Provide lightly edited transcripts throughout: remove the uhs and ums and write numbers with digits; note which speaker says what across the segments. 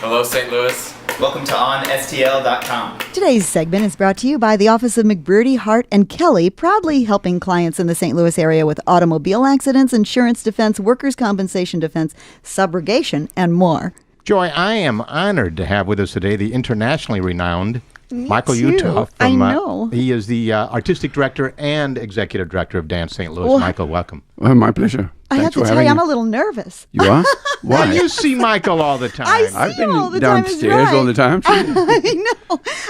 Speaker 1: Hello, St. Louis.
Speaker 2: Welcome to OnSTL.com.
Speaker 3: Today's segment is brought to you by the Office of McBurdy, Hart, and Kelly, proudly helping clients in the St. Louis area with automobile accidents, insurance defense, workers' compensation defense, subrogation, and more.
Speaker 4: Joy, I am honored to have with us today the internationally renowned Michael
Speaker 3: too.
Speaker 4: Utah.
Speaker 3: I know.
Speaker 4: He is the artistic director and executive director of Dance St. Louis.
Speaker 3: Well,
Speaker 4: Michael, welcome.
Speaker 5: Well, my pleasure.
Speaker 3: I have
Speaker 5: Thanks
Speaker 3: to
Speaker 5: for
Speaker 3: tell
Speaker 5: having
Speaker 3: you, I'm
Speaker 5: me.
Speaker 3: a little nervous.
Speaker 5: You are? Why?
Speaker 4: You see Michael all the time.
Speaker 3: I see
Speaker 5: I've been
Speaker 3: him all the time, is
Speaker 5: downstairs
Speaker 3: right.
Speaker 5: all the time. Too.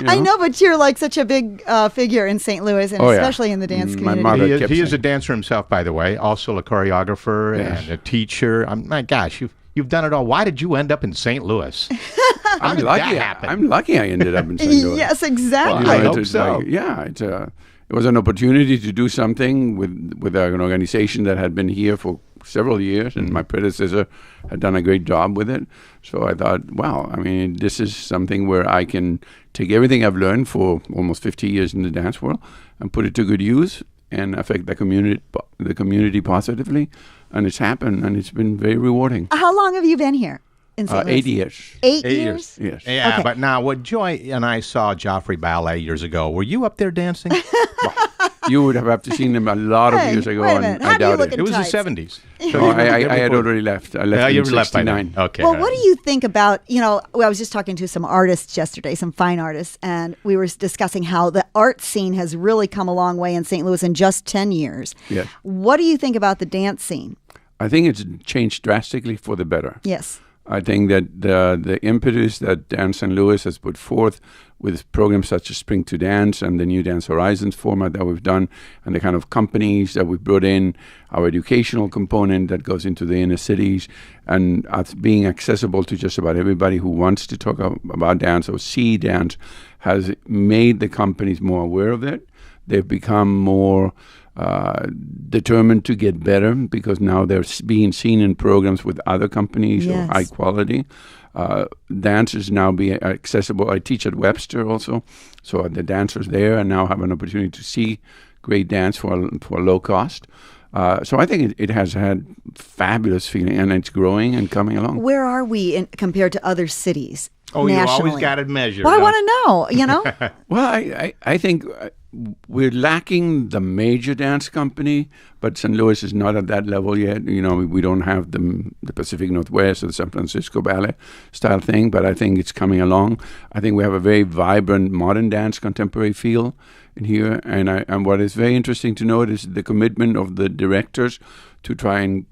Speaker 3: I know, but you're like such a big figure in St. Louis, and
Speaker 5: Oh, yeah.
Speaker 3: especially in the dance
Speaker 5: My
Speaker 3: community.
Speaker 5: mother-
Speaker 4: He
Speaker 5: kept
Speaker 4: is a
Speaker 5: saying.
Speaker 4: dancer himself, by the way, also a choreographer
Speaker 5: Yes.
Speaker 4: and a teacher. My gosh, you've done it all. Why did you end up in St. Louis? How
Speaker 5: I'm
Speaker 4: did
Speaker 5: lucky.
Speaker 4: that happen?
Speaker 5: I'm lucky I ended up in St. Louis.
Speaker 3: Yes, exactly.
Speaker 4: Well, I hope
Speaker 5: it's
Speaker 4: so.
Speaker 5: It was an opportunity to do something with an organization that had been here for several years, and my predecessor had done a great job with it. So I thought, wow, I mean, this is something where I can take everything I've learned for almost 50 years in the dance world and put it to good use and affect the community positively. And it's happened, and it's been very rewarding.
Speaker 3: How long have you been here in St. Louis?
Speaker 5: 8 years.
Speaker 3: 8
Speaker 4: 8
Speaker 3: years?
Speaker 5: Yes.
Speaker 4: Yeah,
Speaker 3: Okay.
Speaker 4: but now, what Joy and I saw Joffrey Ballet years ago, were you up there dancing?
Speaker 5: You would have to seen them a lot of
Speaker 3: Hey,
Speaker 5: years ago,
Speaker 3: wait a
Speaker 5: and
Speaker 3: minute.
Speaker 5: I
Speaker 3: How do you
Speaker 5: doubt
Speaker 3: look
Speaker 5: it.
Speaker 3: at
Speaker 4: It was
Speaker 3: tights?
Speaker 4: the 70s.
Speaker 5: No, I had already left. I left
Speaker 4: you
Speaker 5: in
Speaker 4: left by
Speaker 5: 69.
Speaker 4: then. Okay.
Speaker 3: Well, what do you think about, I was just talking to some artists yesterday, some fine artists, and we were discussing how the art scene has really come a long way in St. Louis in just 10 years.
Speaker 5: Yes.
Speaker 3: What do you think about the dance scene?
Speaker 5: I think it's changed drastically for the better.
Speaker 3: Yes.
Speaker 5: I think that the impetus that Dance St. Louis has put forth with programs such as Spring to Dance and the new Dance Horizons format that we've done, and the kind of companies that we've brought in, our educational component that goes into the inner cities, and us being accessible to just about everybody who wants to talk about dance or see dance, has made the companies more aware of it. They've become more determined to get better because now they're being seen in programs with other companies
Speaker 3: Yes.
Speaker 5: of high quality. Dancers now be accessible. I teach at Webster also, so the dancers there now have an opportunity to see great dance for low cost. So I think it has had fabulous feeling, and it's growing and coming along.
Speaker 3: Where are we compared to other cities?
Speaker 4: Oh, you
Speaker 3: nationally?
Speaker 4: always got it measured.
Speaker 3: Well, I
Speaker 4: don't
Speaker 3: want to know,
Speaker 5: Well, I think we're lacking the major dance company, but St. Louis is not at that level yet. We don't have the Pacific Northwest or the San Francisco Ballet style thing, but I think it's coming along. I think we have a very vibrant modern dance contemporary feel in here, and what is very interesting to note is the commitment of the directors to try and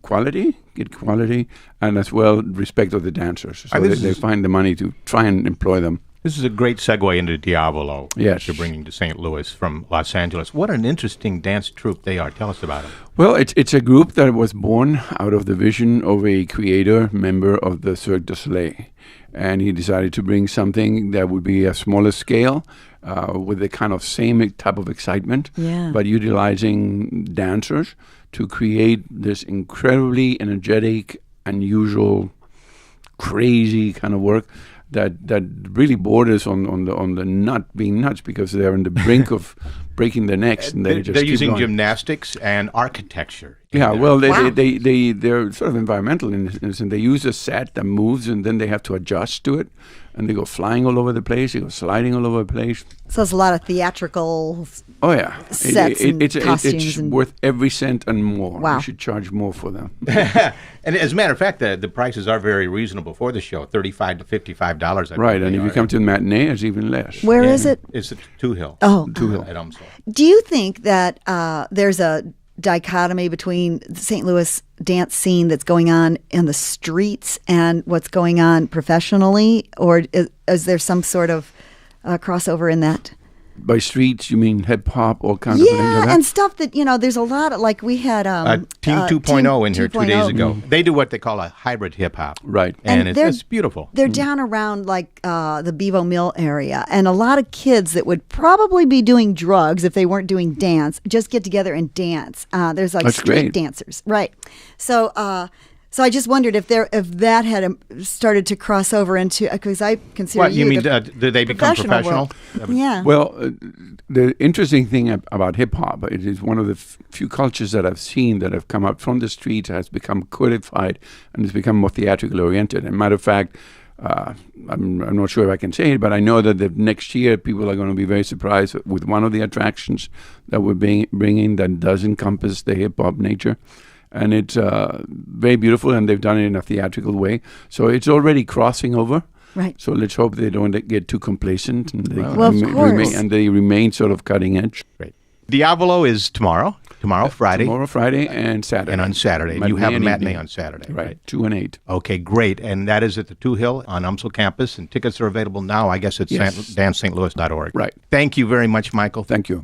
Speaker 5: get quality, and as well respect of the dancers. So they find the money to try and employ them.
Speaker 4: This is a great segue into Diavolo
Speaker 5: Yes.
Speaker 4: that you're bringing to St. Louis from Los Angeles. What an interesting dance troupe they are. Tell us about them.
Speaker 5: Well, it's a group that was born out of the vision of a creator member of the Cirque du Soleil. And he decided to bring something that would be a smaller scale with the kind of same type of excitement,
Speaker 3: Yeah.
Speaker 5: but utilizing dancers to create this incredibly energetic, unusual, crazy kind of work that really borders on the being nuts because they're on the brink of breaking their necks, and they just
Speaker 4: They're
Speaker 5: keep
Speaker 4: using
Speaker 5: going.
Speaker 4: gymnastics and architecture.
Speaker 5: Yeah, well,
Speaker 4: Wow.
Speaker 5: they're sort of environmental in this, and they use a set that moves, and then they have to adjust to it, and they go flying all over the place, they go sliding all over the place.
Speaker 3: So there's a lot of theatrical.
Speaker 5: Oh yeah,
Speaker 3: Sets and costumes
Speaker 5: it's
Speaker 3: and-
Speaker 5: worth every cent and more.
Speaker 3: Wow.
Speaker 5: You should charge more for them.
Speaker 4: And as a matter of fact, the prices are very reasonable for the show, $35 to $55.
Speaker 5: Right, and if you come to the matinee, it's even less.
Speaker 3: Where is it?
Speaker 4: It's at Two Hill.
Speaker 3: Oh.
Speaker 5: Two Hill.
Speaker 4: At Umslow.
Speaker 3: Do you think that there's a dichotomy between the St. Louis dance scene that's going on in the streets and what's going on professionally, or is there some sort of crossover in that?
Speaker 5: By streets, you mean hip hop, all kinds of things like
Speaker 3: Yeah,
Speaker 5: that?
Speaker 3: and stuff that, there's a lot of, like we had
Speaker 4: Team 2.0 in here 2 days
Speaker 3: 2.0.
Speaker 4: ago. They do what they call a hybrid hip hop.
Speaker 5: Right.
Speaker 4: And,
Speaker 3: And they're-
Speaker 4: it's beautiful.
Speaker 3: They're down around like the Bevo Mill area, and a lot of kids that would probably be doing drugs if they weren't doing dance just get together and dance. There's like
Speaker 5: That's
Speaker 3: street
Speaker 5: great.
Speaker 3: dancers, right? So I just wondered if that had started to cross over into, because I consider
Speaker 4: What, you mean,
Speaker 3: the
Speaker 4: do they become professional?
Speaker 3: world. Yeah.
Speaker 5: Well, the interesting thing about hip hop, it is one of the few cultures that I've seen that have come up from the streets, has become codified, and has become more theatrically oriented. As a matter of fact, I'm not sure if I can say it, but I know that the next year people are going to be very surprised with one of the attractions that we're bringing that does encompass the hip hop nature. And it's very beautiful, and they've done it in a theatrical way. So it's already crossing over.
Speaker 3: Right.
Speaker 5: So let's hope they don't get too complacent and they,
Speaker 3: Well, of course.
Speaker 5: they remain sort of cutting edge.
Speaker 4: Great. Diavolo is tomorrow, Friday.
Speaker 5: Tomorrow, Friday, and Saturday.
Speaker 4: And on Saturday. You have a
Speaker 5: and
Speaker 4: matinee
Speaker 5: evening.
Speaker 4: on Saturday.
Speaker 5: Right, 2 and 8.
Speaker 4: Okay, great. And that is at the 2 Hill on UMSL campus, and tickets are available now. I guess it's
Speaker 5: Yes.
Speaker 4: dancestlouis.org.
Speaker 5: Right.
Speaker 4: Thank you very much, Michael.
Speaker 5: Thank you.